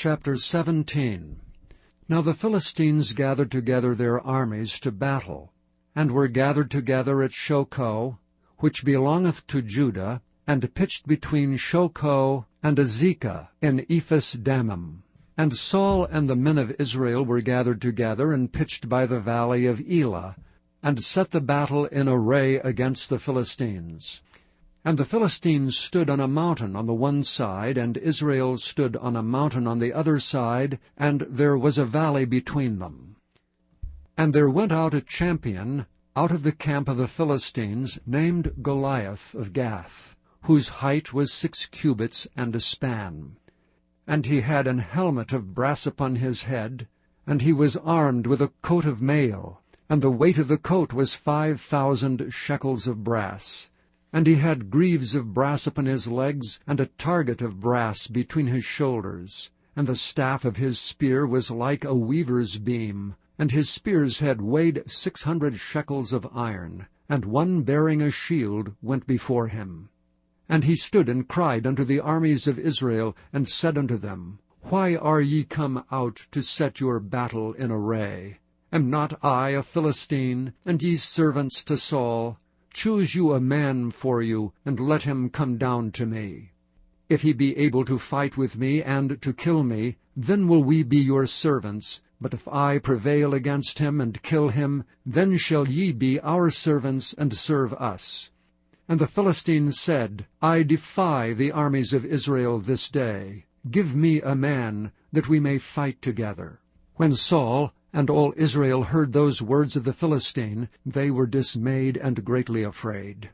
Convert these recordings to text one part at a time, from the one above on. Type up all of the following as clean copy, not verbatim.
Chapter 17. Now the Philistines gathered together their armies to battle, and were gathered together at Shochoh, which belongeth to Judah, and pitched between Shochoh and Azekah in Ephes Dammim. And Saul and the men of Israel were gathered together, and pitched by the valley of Elah, and set the battle in array against the Philistines. And the Philistines stood on a mountain on the one side, and Israel stood on a mountain on the other side, and there was a valley between them. And there went out a champion out of the camp of the Philistines, named Goliath of Gath, whose height was 6 cubits and a span. And he had an helmet of brass upon his head, and he was armed with a coat of mail, and the weight of the coat was 5,000 shekels of brass. And he had greaves of brass upon his legs, and a target of brass between his shoulders. And the staff of his spear was like a weaver's beam, and his spear's head weighed 600 shekels of iron, and one bearing a shield went before him. And he stood and cried unto the armies of Israel, and said unto them, Why are ye come out to set your battle in array? Am not I a Philistine, and ye servants to Saul? Choose you a man for you, and let him come down to me. If he be able to fight with me, and to kill me, then will we be your servants. But if I prevail against him, and kill him, then shall ye be our servants, and serve us. And the Philistines said, I defy the armies of Israel this day. Give me a man, that we may fight together. When Saul and all Israel heard those words of the Philistine, they were dismayed and greatly afraid.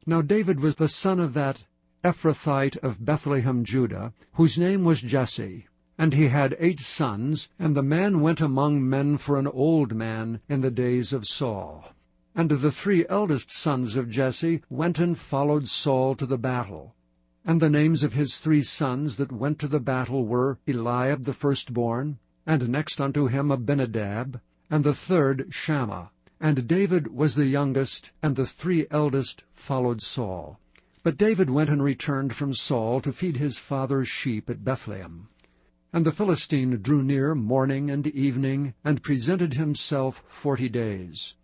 Now David was the son of that Ephrathite of Bethlehem, Judah, whose name was Jesse. And he had 8 sons, and the man went among men for an old man in the days of Saul. And the 3 eldest sons of Jesse went and followed Saul to the battle. And the names of his 3 sons that went to the battle were Eliab the firstborn, and next unto him Abinadab, and the 3rd Shammah. And David was the youngest, and the 3 eldest followed Saul. But David went and returned from Saul to feed his father's sheep at Bethlehem. And the Philistine drew near morning and evening, and presented himself 40 days.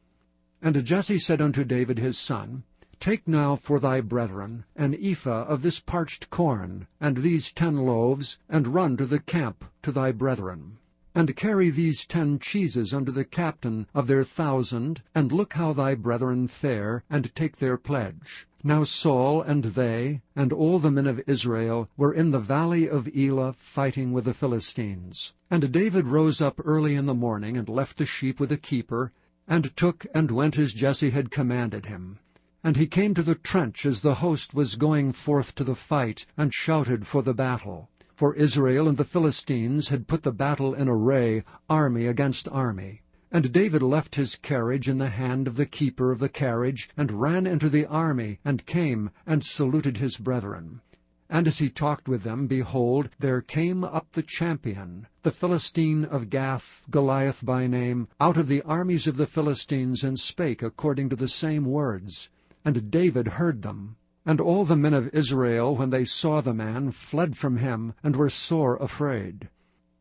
And Jesse said unto David his son, Take now for thy brethren an ephah of this parched corn, and these 10 loaves, and run to the camp to thy brethren. And carry these 10 cheeses unto the captain of their 1,000, and look how thy brethren fare, and take their pledge. Now Saul and they, and all the men of Israel, were in the valley of Elah fighting with the Philistines. And David rose up early in the morning, and left the sheep with a keeper, and took and went as Jesse had commanded him. And he came to the trench as the host was going forth to the fight, and shouted for the battle. For Israel and the Philistines had put the battle in array, army against army. And David left his carriage in the hand of the keeper of the carriage, and ran into the army, and came and saluted his brethren. And as he talked with them, behold, there came up the champion, the Philistine of Gath, Goliath by name, out of the armies of the Philistines, and spake according to the same words. And David heard them. And all the men of Israel, when they saw the man, fled from him, and were sore afraid.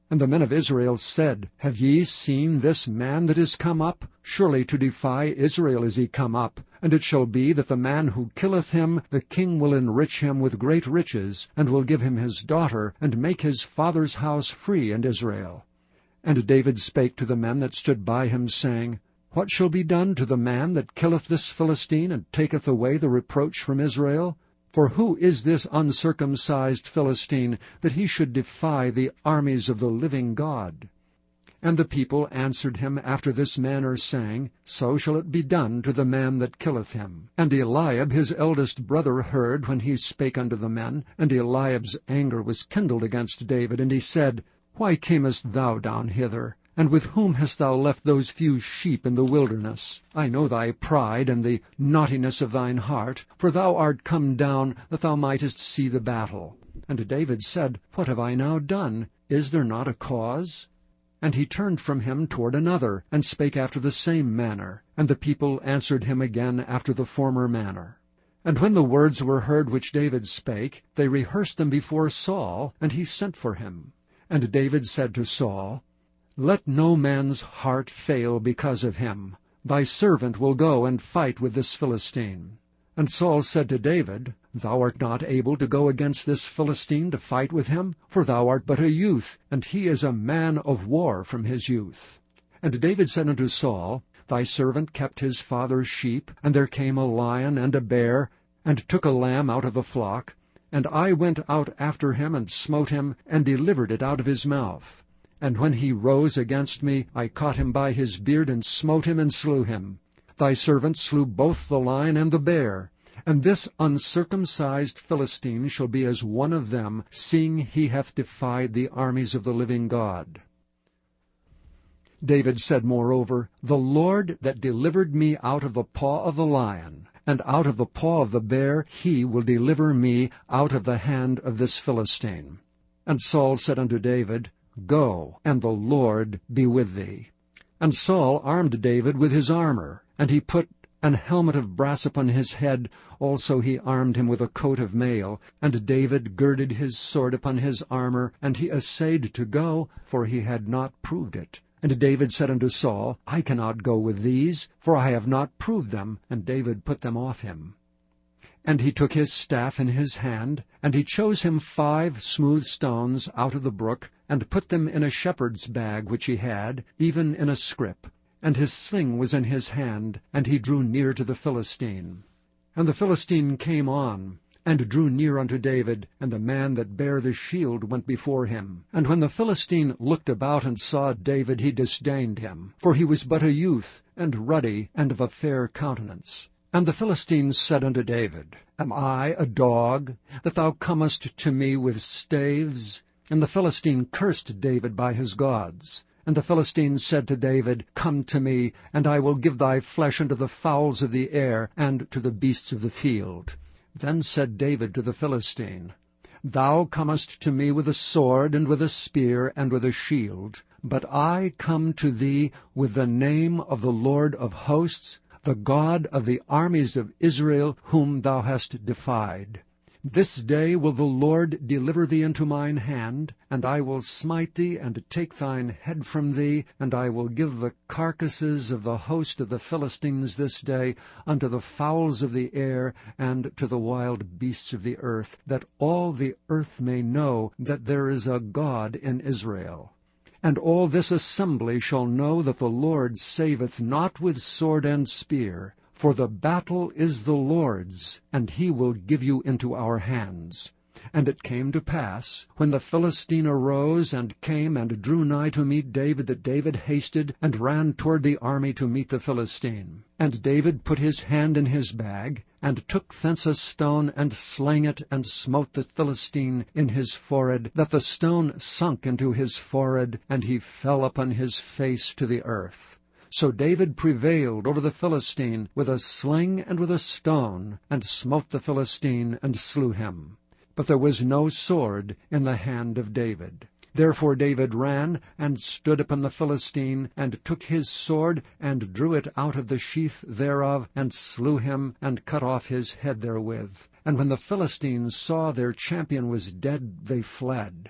And the men of Israel said, Have ye seen this man that is come up? Surely to defy Israel is he come up. And it shall be that the man who killeth him, the king will enrich him with great riches, and will give him his daughter, and make his father's house free in Israel. And David spake to the men that stood by him, saying, What shall be done to the man that killeth this Philistine, and taketh away the reproach from Israel? For who is this uncircumcised Philistine, that he should defy the armies of the living God? And the people answered him after this manner, saying, So shall it be done to the man that killeth him. And Eliab his eldest brother heard when he spake unto the men, and Eliab's anger was kindled against David, and he said, Why camest thou down hither? And with whom hast thou left those few sheep in the wilderness? I know thy pride and the naughtiness of thine heart, for thou art come down that thou mightest see the battle. And David said, What have I now done? Is there not a cause? And he turned from him toward another, and spake after the same manner. And the people answered him again after the former manner. And when the words were heard which David spake, they rehearsed them before Saul, and he sent for him. And David said to Saul, Let no man's heart fail because of him. Thy servant will go and fight with this Philistine. And Saul said to David, Thou art not able to go against this Philistine to fight with him, for thou art but a youth, and he is a man of war from his youth. And David said unto Saul, Thy servant kept his father's sheep, and there came a lion and a bear, and took a lamb out of the flock. And I went out after him, and smote him, and delivered it out of his mouth. And when he rose against me, I caught him by his beard, and smote him, and slew him. Thy servant slew both the lion and the bear. And this uncircumcised Philistine shall be as one of them, seeing he hath defied the armies of the living God. David said moreover, The Lord that delivered me out of the paw of the lion, and out of the paw of the bear, he will deliver me out of the hand of this Philistine. And Saul said unto David, Go, and the Lord be with thee. And Saul armed David with his armor, and he put an helmet of brass upon his head. Also he armed him with a coat of mail. And David girded his sword upon his armor, and he essayed to go, for he had not proved it. And David said unto Saul, I cannot go with these, for I have not proved them. And David put them off him. And he took his staff in his hand, and he chose him 5 smooth stones out of the brook, and put them in a shepherd's bag which he had, even in a scrip. And his sling was in his hand, and he drew near to the Philistine. And the Philistine came on, and drew near unto David, and the man that bare the shield went before him. And when the Philistine looked about and saw David, he disdained him, for he was but a youth, and ruddy, and of a fair countenance. And the Philistine said unto David, Am I a dog, that thou comest to me with staves? And the Philistine cursed David by his gods. And the Philistine said to David, Come to me, and I will give thy flesh unto the fowls of the air, and to the beasts of the field. Then said David to the Philistine, Thou comest to me with a sword, and with a spear, and with a shield. But I come to thee with the name of the Lord of hosts, the God of the armies of Israel, whom thou hast defied. This day will the Lord deliver thee into mine hand, and I will smite thee, and take thine head from thee, and I will give the carcasses of the host of the Philistines this day unto the fowls of the air, and to the wild beasts of the earth, that all the earth may know that there is a God in Israel. And all this assembly shall know that the Lord saveth not with sword and spear, for the battle is the Lord's, and he will give you into our hands. And it came to pass, when the Philistine arose and came and drew nigh to meet David, that David hasted and ran toward the army to meet the Philistine. And David put his hand in his bag, and took thence a stone, and slang it, and smote the Philistine in his forehead, that the stone sunk into his forehead, and he fell upon his face to the earth. So David prevailed over the Philistine with a sling and with a stone, and smote the Philistine, and slew him. But there was no sword in the hand of David. Therefore David ran, and stood upon the Philistine, and took his sword, and drew it out of the sheath thereof, and slew him, and cut off his head therewith. And when the Philistines saw their champion was dead, they fled.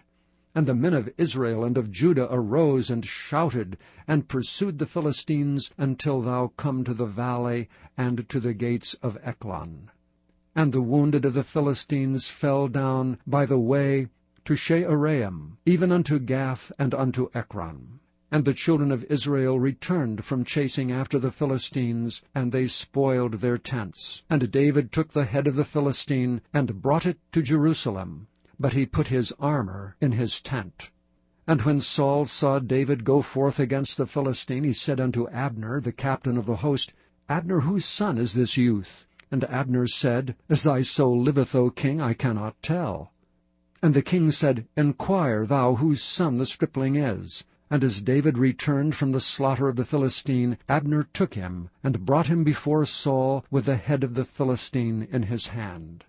And the men of Israel and of Judah arose and shouted, and pursued the Philistines until thou come to the valley, and to the gates of Ekron. And the wounded of the Philistines fell down by the way to Shearaim, even unto Gath and unto Ekron. And the children of Israel returned from chasing after the Philistines, and they spoiled their tents. And David took the head of the Philistine, and brought it to Jerusalem. But he put his armor in his tent. And when Saul saw David go forth against the Philistine, he said unto Abner, the captain of the host, Abner, whose son is this youth? And Abner said, As thy soul liveth, O king, I cannot tell. And the king said, Enquire thou whose son the stripling is. And as David returned from the slaughter of the Philistine, Abner took him, and brought him before Saul with the head of the Philistine in his hand.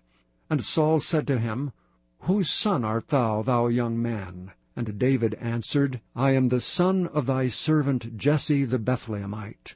And Saul said to him, Whose son art thou, thou young man? And David answered, I am the son of thy servant Jesse the Bethlehemite.